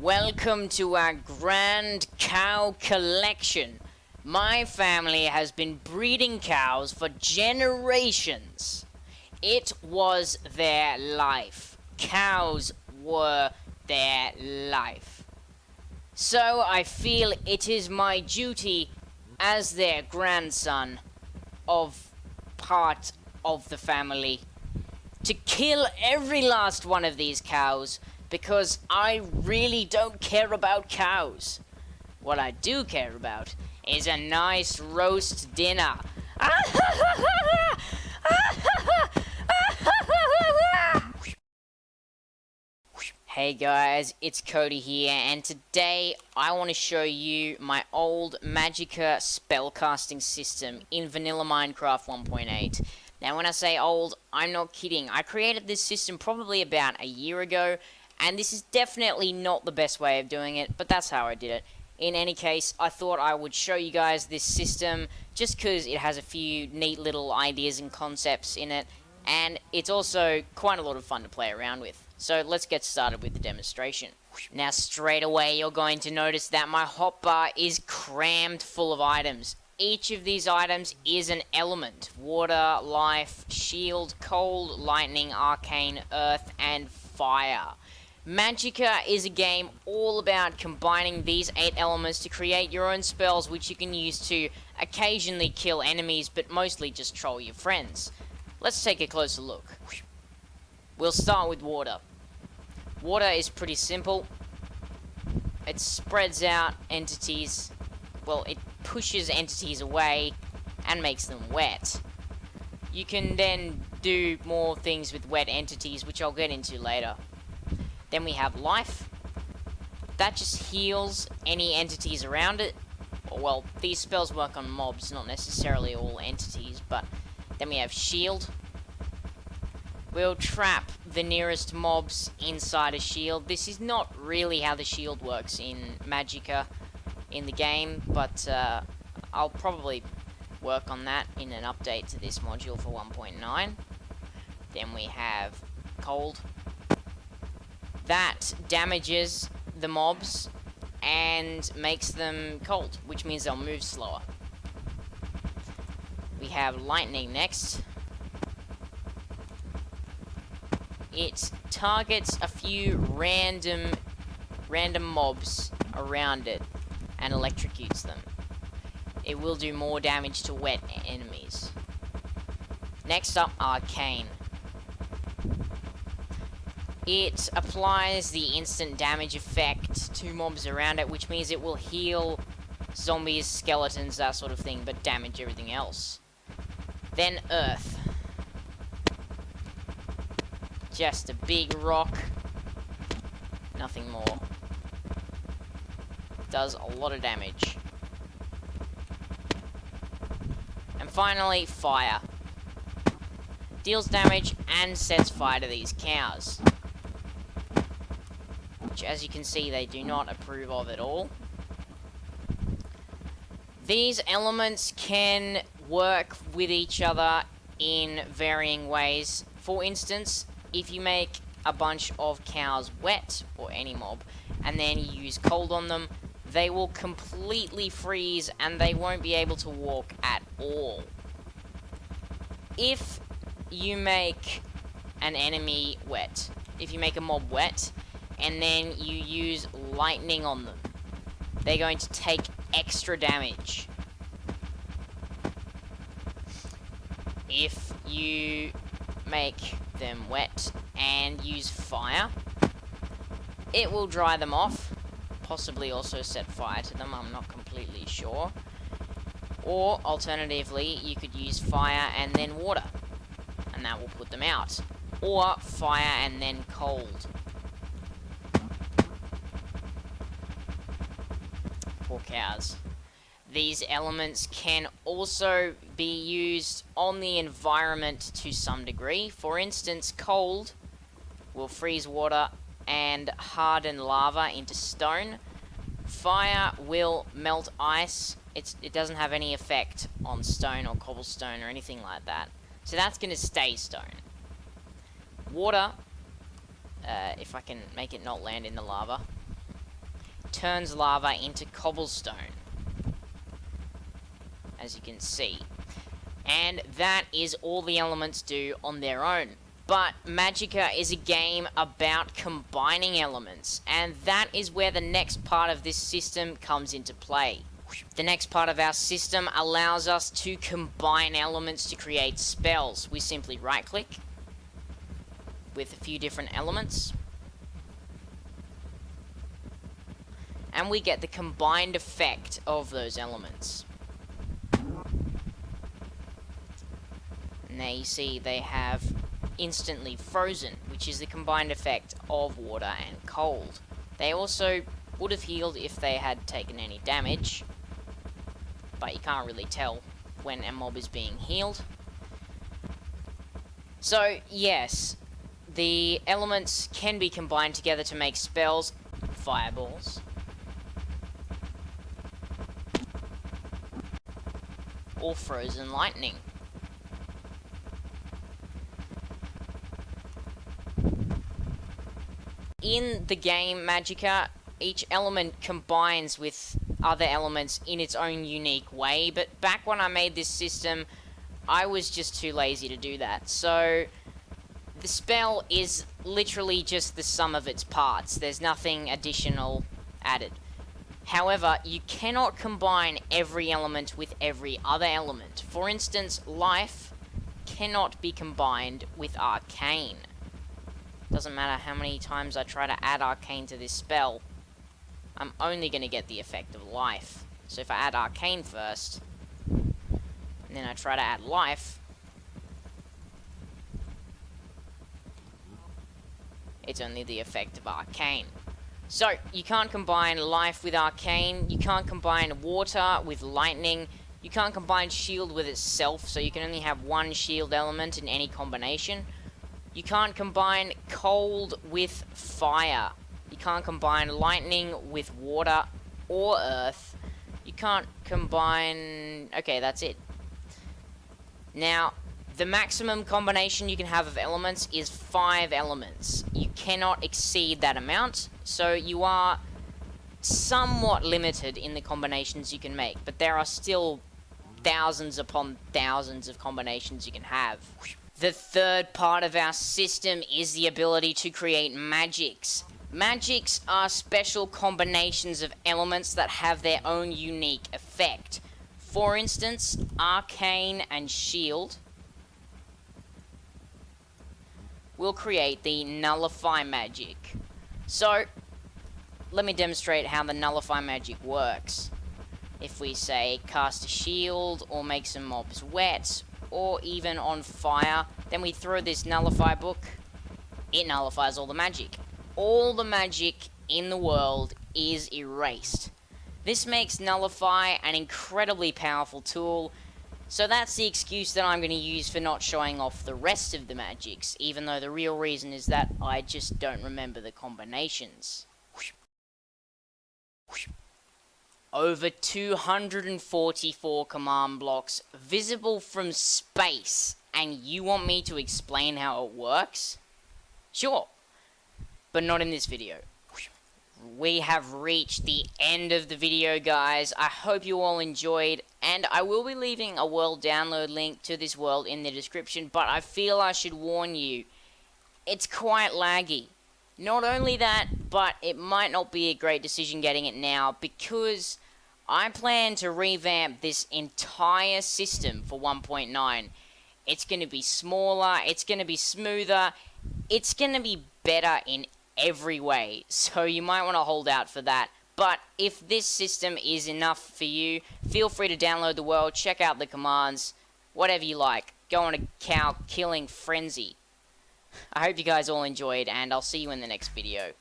Welcome to our grand cow collection. My family has been breeding cows for generations. It was their life. Cows were their life. So I feel it is my duty as their grandson of part of the family to kill every last one of these cows because I really don't care about cows. What I do care about is a nice roast dinner. Hey guys, it's Cody here, and today I want to show you my old Magicka spellcasting system in vanilla Minecraft 1.8. Now when I say old, I'm not kidding. I created this system probably about a year ago, and this is definitely not the best way of doing it, but that's how I did it. In any case, I thought I would show you guys this system just because it has a few neat little ideas and concepts in it, and it's also quite a lot of fun to play around with. So let's get started with the demonstration. Now straight away you're going to notice that my hotbar is crammed full of items. Each of these items is an element: water, life, shield, cold, lightning, arcane, earth, and fire. Magicka is a game all about combining these 8 elements to create your own spells, which you can use to occasionally kill enemies, but mostly just troll your friends. Let's take a closer look. We'll start with water. Water is pretty simple. It spreads out entities. Well, it pushes entities away and makes them wet. You can then do more things with wet entities, which I'll get into later. Then we have life. That just heals any entities around it. Well, these spells work on mobs, not necessarily all entities, but then we have shield. We'll trap the nearest mobs inside a shield. This is not really how the shield works in Magicka in the game, but I'll probably work on that in an update to this module for 1.9. Then we have cold. That damages the mobs and makes them cold, which means they'll move slower. We have lightning next. It targets a few random mobs around it and electrocutes them. It will do more damage to wet enemies. Next up, arcane. It applies the instant damage effect to mobs around it, which means it will heal zombies, skeletons, that sort of thing, but damage everything else. Then earth. Just a big rock. Nothing more. Does a lot of damage. And finally, fire. Deals damage and sets fire to these cows. Which, as you can see, they do not approve of at all. These elements can work with each other in varying ways. For instance, if you make a bunch of cows wet, or any mob, and then you use cold on them, they will completely freeze and they won't be able to walk at all. If you make an enemy wet, if you make a mob wet, and then you use lightning on them, they're going to take extra damage. If you make them wet and use fire, it will dry them off, possibly also set fire to them, I'm not completely sure. Or alternatively, you could use fire and then water, and that will put them out. Or fire and then cold. Poor cows. These elements can also be used on the environment to some degree. For instance, cold will freeze water and harden lava into stone. Fire will melt ice. It doesn't have any effect on stone or cobblestone or anything like that. So that's going to stay stone. Water, if I can make it not land in the lava. turns lava into cobblestone, as you can see. And that is all the elements do on their own. But Magicka is a game about combining elements, and that is where the next part of this system comes into play. The next part of our system allows us to combine elements to create spells. We simply right-click with a few different elements, and we get the combined effect of those elements. And there you see they have instantly frozen, which is the combined effect of water and cold. They also would have healed if they had taken any damage, but you can't really tell when a mob is being healed. So yes, the elements can be combined together to make spells. Fireballs, or frozen lightning. In the game Magicka, each element combines with other elements in its own unique way, but back when I made this system, I was just too lazy to do that. So the spell is literally just the sum of its parts. There's nothing additional added. However, you cannot combine every element with every other element. For instance, life cannot be combined with arcane. Doesn't matter how many times I try to add arcane to this spell, I'm only going to get the effect of life. So if I add arcane first, and then I try to add life, it's only the effect of arcane. So you can't combine life with arcane, you can't combine water with lightning, you can't combine shield with itself, so you can only have one shield element in any combination. You can't combine cold with fire. You can't combine lightning with water or earth. You can't combine... Okay, that's it. Now, the maximum combination you can have of elements is 5 elements. You cannot exceed that amount, so you are somewhat limited in the combinations you can make, but there are still thousands upon thousands of combinations you can have. The third part of our system is the ability to create magics. Magics are special combinations of elements that have their own unique effect. For instance, arcane and shield will create the nullify magic. So, let me demonstrate how the nullify magic works. If we say cast a shield, or make some mobs wet, or even on fire, then we throw this nullify book, it nullifies all the magic. All the magic in the world is erased. This makes nullify an incredibly powerful tool, so that's the excuse that I'm going to use for not showing off the rest of the magics, even though the real reason is that I just don't remember the combinations. Over 244 command blocks visible from space, and you want me to explain how it works? Sure, but not in this video. We have reached the end of the video, guys. I hope you all enjoyed, and I will be leaving a world download link to this world in the description, but I feel I should warn you, it's quite laggy. Not only that, but it might not be a great decision getting it now, because I plan to revamp this entire system for 1.9. It's going to be smaller, it's going to be smoother, it's going to be better in every way, so you might want to hold out for that. But if this system is enough for you, feel free to download the world, check out the commands, whatever you like. Go on a cow killing frenzy. I hope you guys all enjoyed, and I'll see you in the next video.